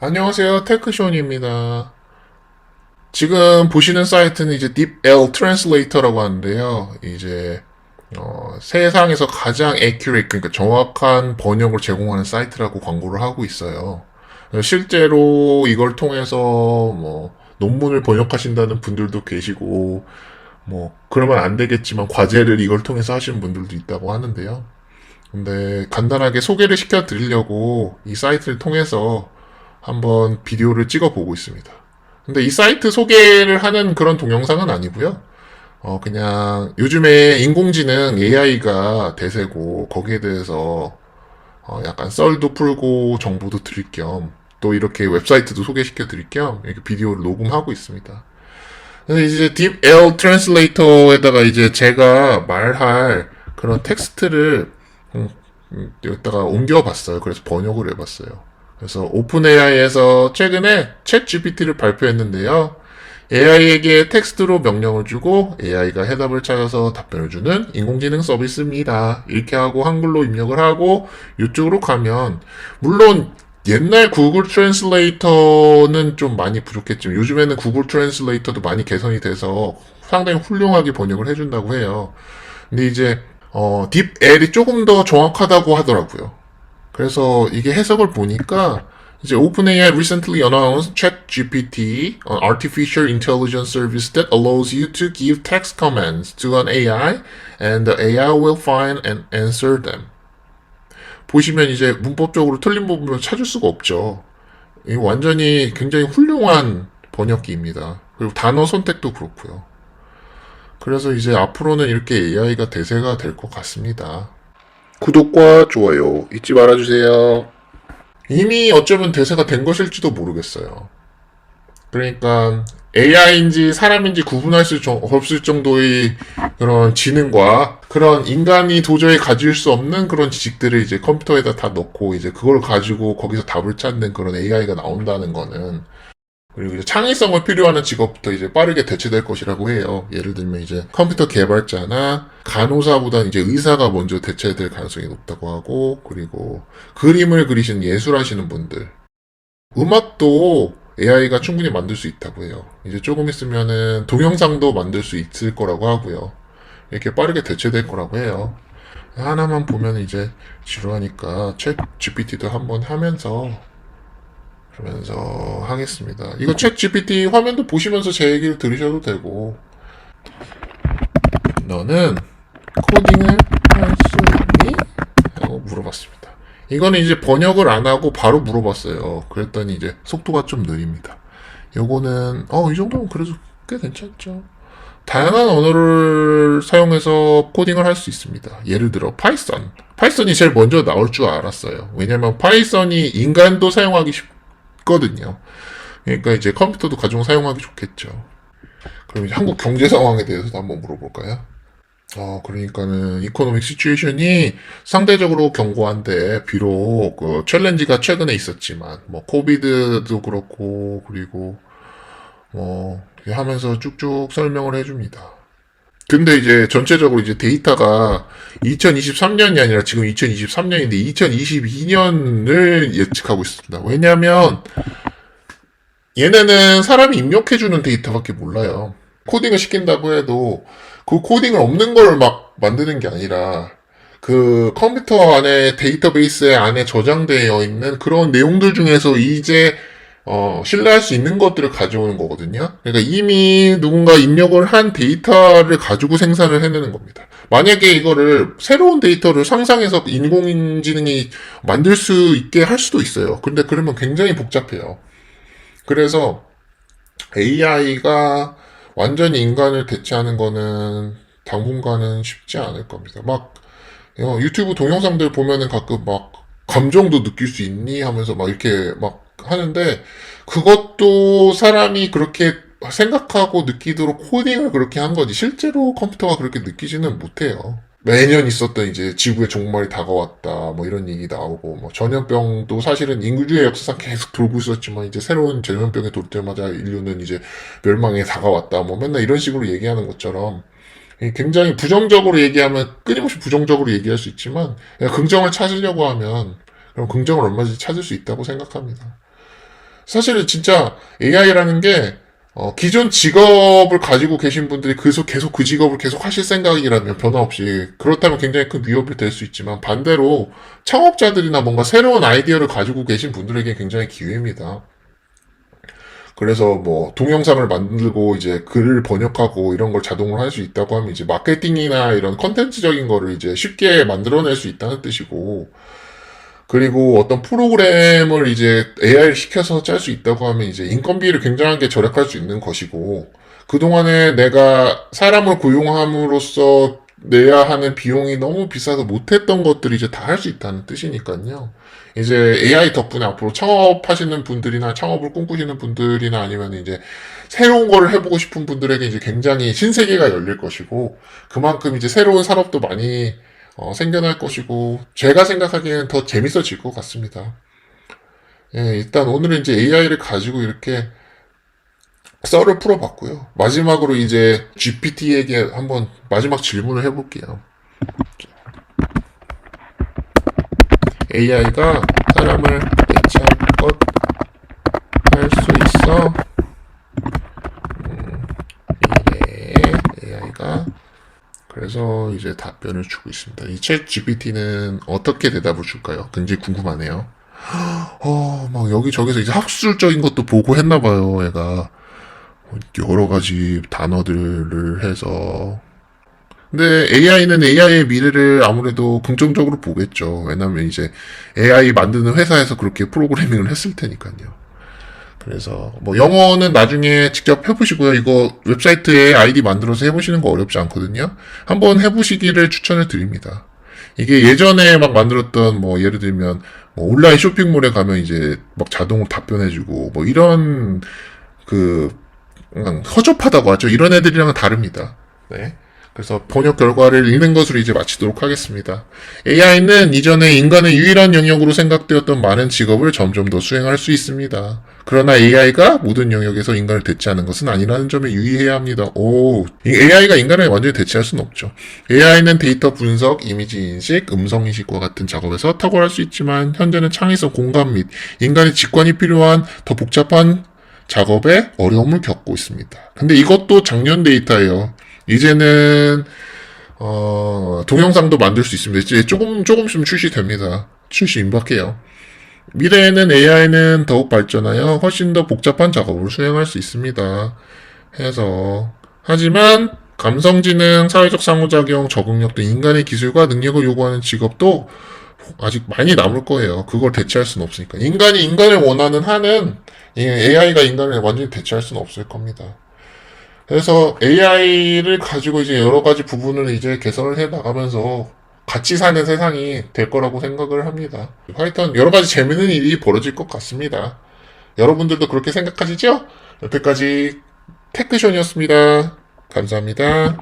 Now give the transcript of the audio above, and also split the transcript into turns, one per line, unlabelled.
안녕하세요. 테크쇼입니다. 지금 보시는 사이트는 이제 DeepL Translator라고 하는데요. 이제 세상에서 가장 accurate, 그러니까 정확한 번역을 제공하는 사이트라고 광고를 하고 있어요. 실제로 이걸 통해서 뭐 논문을 번역하신다는 분들도 계시고, 뭐 그러면 안 되겠지만 과제를 이걸 통해서 하시는 분들도 있다고 하는데요. 근데 간단하게 소개를 시켜 드리려고 이 사이트를 통해서 한번 비디오를 찍어 보고 있습니다. 근데 이 사이트 소개를 하는 그런 동영상은 아니고요. 그냥 요즘에 인공지능 AI가 대세고 거기에 대해서 약간 썰도 풀고 정보도 드릴 겸 또 이렇게 웹사이트도 소개시켜 드릴 겸 이렇게 비디오를 녹음하고 있습니다. 그래서 이제 DeepL 트랜슬레이터에다가 이제 제가 말할 그런 텍스트를 여기다가 옮겨봤어요. 그래서 번역을 해봤어요. 그래서 오픈 AI에서 최근에 챗 GPT를 발표했는데요. AI에게 텍스트로 명령을 주고 AI가 해답을 찾아서 답변을 주는 인공지능 서비스입니다. 이렇게 하고 한글로 입력을 하고 이쪽으로 가면 물론 옛날 구글 트랜슬레이터는 좀 많이 부족했지만 요즘에는 구글 트랜슬레이터도 많이 개선이 돼서 상당히 훌륭하게 번역을 해준다고 해요. 근데 이제 딥L이 조금 더 정확하다고 하더라고요. 그래서 이게 해석을 보니까 이제 OpenAI recently announced ChatGPT, an artificial intelligence service that allows you to give text commands to an AI and the AI will find and answer them. 보시면 이제 문법적으로 틀린 부분을 찾을 수가 없죠. 이 완전히 굉장히 훌륭한 번역기입니다. 그리고 단어 선택도 그렇고요. 그래서 이제 앞으로는 이렇게 AI가 대세가 될 것 같습니다. 구독과 좋아요 잊지 말아주세요. 이미 어쩌면 대세가 된 것일지도 모르겠어요. 그러니까 AI인지 사람인지 구분할 수 없을 정도의 그런 지능과 그런 인간이 도저히 가질 수 없는 그런 지식들을 이제 컴퓨터에다 다 넣고 이제 그걸 가지고 거기서 답을 찾는 그런 AI가 나온다는 거는 그리고 이제 창의성을 필요하는 직업부터 이제 빠르게 대체될 것이라고 해요. 예를 들면 이제 컴퓨터 개발자나 간호사보다 이제 의사가 먼저 대체될 가능성이 높다고 하고, 그리고 그림을 그리시는 예술하시는 분들, 음악도 AI가 충분히 만들 수 있다고 해요. 이제 조금 있으면은 동영상도 만들 수 있을 거라고 하고요. 이렇게 빠르게 대체될 거라고 해요. 하나만 보면 이제 지루하니까 챗 GPT도 한번 하면서 그러면서 하겠습니다. 이거 챗 GPT 화면도 보시면서 제 얘기를 들으셔도 되고, 너는 코딩을 할 수 있니? 하고 물어봤습니다. 이거는 이제 번역을 안 하고 바로 물어봤어요. 그랬더니 이제 속도가 좀 느립니다. 요거는 이 정도면 그래도 꽤 괜찮죠. 다양한 언어를 사용해서 코딩을 할 수 있습니다. 예를 들어 파이썬. 파이썬이 제일 먼저 나올 줄 알았어요. 왜냐면 파이썬이 인간도 사용하기 쉽거든요. 그러니까 이제 컴퓨터도 가정 사용하기 좋겠죠. 그럼 이제 한국 경제 상황에 대해서도 한번 물어볼까요? 그러니까는 이코노믹 시츄에이션이 상대적으로 견고한데 비록 그 챌린지가 최근에 있었지만 뭐 코비드도 그렇고 그리고 뭐 하면서 쭉쭉 설명을 해줍니다. 근데 이제 전체적으로 이제 데이터가 2023년이 아니라 지금 2023년인데 2022년을 예측하고 있습니다. 왜냐하면 얘네는 사람이 입력해주는 데이터밖에 몰라요. 코딩을 시킨다고 해도 그 코딩을 없는 걸 막 만드는 게 아니라 그 컴퓨터 안에 데이터베이스 안에 저장되어 있는 그런 내용들 중에서 이제 신뢰할 수 있는 것들을 가져오는 거거든요. 그러니까 이미 누군가 입력을 한 데이터를 가지고 생산을 해내는 겁니다. 만약에 이거를 새로운 데이터를 상상해서 인공지능이 만들 수 있게 할 수도 있어요. 근데 그러면 굉장히 복잡해요. 그래서 AI가 완전히 인간을 대체하는 거는 당분간은 쉽지 않을 겁니다. 막 유튜브 동영상들 보면은 가끔 막 감정도 느낄 수 있니 하면서 막 이렇게 막 하는데 그것도 사람이 그렇게 생각하고 느끼도록 코딩을 그렇게 한 거지 실제로 컴퓨터가 그렇게 느끼지는 못해요. 매년 있었던 이제 지구의 종말이 다가왔다 뭐 이런 얘기 나오고 뭐 전염병도 사실은 인류의 역사상 계속 돌고 있었지만 이제 새로운 전염병이 돌 때마다 인류는 이제 멸망에 다가왔다 뭐 맨날 이런 식으로 얘기하는 것처럼 굉장히 부정적으로 얘기하면 끊임없이 부정적으로 얘기할 수 있지만 긍정을 찾으려고 하면 그럼 긍정을 얼마든지 찾을 수 있다고 생각합니다. 사실은 진짜 AI라는 게 기존 직업을 가지고 계신 분들이 계속 그 직업을 계속 하실 생각이라면 변화 없이 그렇다면 굉장히 큰 위협이 될 수 있지만 반대로 창업자들이나 뭔가 새로운 아이디어를 가지고 계신 분들에게 굉장히 기회입니다. 그래서 뭐 동영상을 만들고 이제 글을 번역하고 이런 걸 자동으로 할 수 있다고 하면 이제 마케팅이나 이런 컨텐츠적인 거를 이제 쉽게 만들어낼 수 있다는 뜻이고, 그리고 어떤 프로그램을 이제 AI를 시켜서 짤 수 있다고 하면 이제 인건비를 굉장하게 절약할 수 있는 것이고, 그동안에 내가 사람을 고용함으로써 내야 하는 비용이 너무 비싸서 못했던 것들이 이제 다 할 수 있다는 뜻이니까요. 이제 AI 덕분에 앞으로 창업하시는 분들이나 창업을 꿈꾸시는 분들이나 아니면 이제 새로운 거를 해보고 싶은 분들에게 이제 굉장히 신세계가 열릴 것이고, 그만큼 이제 새로운 산업도 많이 생겨날 것이고, 제가 생각하기에는 더 재밌어질 것 같습니다. 예, 일단 오늘은 이제 AI를 가지고 이렇게 썰을 풀어봤고요. 마지막으로 이제 GPT에게 한번 마지막 질문을 해볼게요. AI가 사람을 대체할 것 할 수 있어? 미래의 AI가 그래서 이제 답변을 주고 있습니다. 이 챗 GPT는 어떻게 대답을 줄까요? 굉장히 궁금하네요. 막 여기저기서 이제 학술적인 것도 보고 했나봐요, 얘가. 여러 가지 단어들을 해서. 근데 AI는 AI의 미래를 아무래도 긍정적으로 보겠죠. 왜냐면 이제 AI 만드는 회사에서 그렇게 프로그래밍을 했을 테니까요. 그래서 뭐 영어는 나중에 직접 해보시고요. 이거 웹사이트에 아이디 만들어서 해보시는 거 어렵지 않거든요. 한번 해보시기를 추천을 드립니다. 이게 예전에 막 만들었던 뭐 예를 들면 뭐 온라인 쇼핑몰에 가면 이제 막 자동으로 답변해주고 뭐 이런 그 허접하다고 하죠. 이런 애들이랑은 다릅니다. 네. 그래서 번역 결과를 읽는 것으로 이제 마치도록 하겠습니다. AI는 이전에 인간의 유일한 영역으로 생각되었던 많은 직업을 점점 더 수행할 수 있습니다. 그러나 AI가 모든 영역에서 인간을 대체하는 것은 아니라는 점에 유의해야 합니다. AI가 인간을 완전히 대체할 수는 없죠. AI는 데이터 분석, 이미지 인식, 음성 인식과 같은 작업에서 탁월할 수 있지만 현재는 창의성, 공감 및 인간의 직관이 필요한 더 복잡한 작업에 어려움을 겪고 있습니다. 근데 이것도 작년 데이터예요. 이제는 동영상도 만들 수 있습니다. 이제 조금씩 출시됩니다. 출시 임박해요. 미래에는 AI는 더욱 발전하여 훨씬 더 복잡한 작업을 수행할 수 있습니다. 해서 하지만 감성지능, 사회적 상호작용, 적응력 등 인간의 기술과 능력을 요구하는 직업도 아직 많이 남을 거예요. 그걸 대체할 수는 없으니까. 인간이 인간을 원하는 한은 AI가 인간을 완전히 대체할 수는 없을 겁니다. 그래서 AI를 가지고 이제 여러 가지 부분을 이제 개선을 해 나가면서 같이 사는 세상이 될 거라고 생각을 합니다. 하여튼 여러 가지 재밌는 일이 벌어질 것 같습니다. 여러분들도 그렇게 생각하시죠? 여태까지 테크션이었습니다. 감사합니다.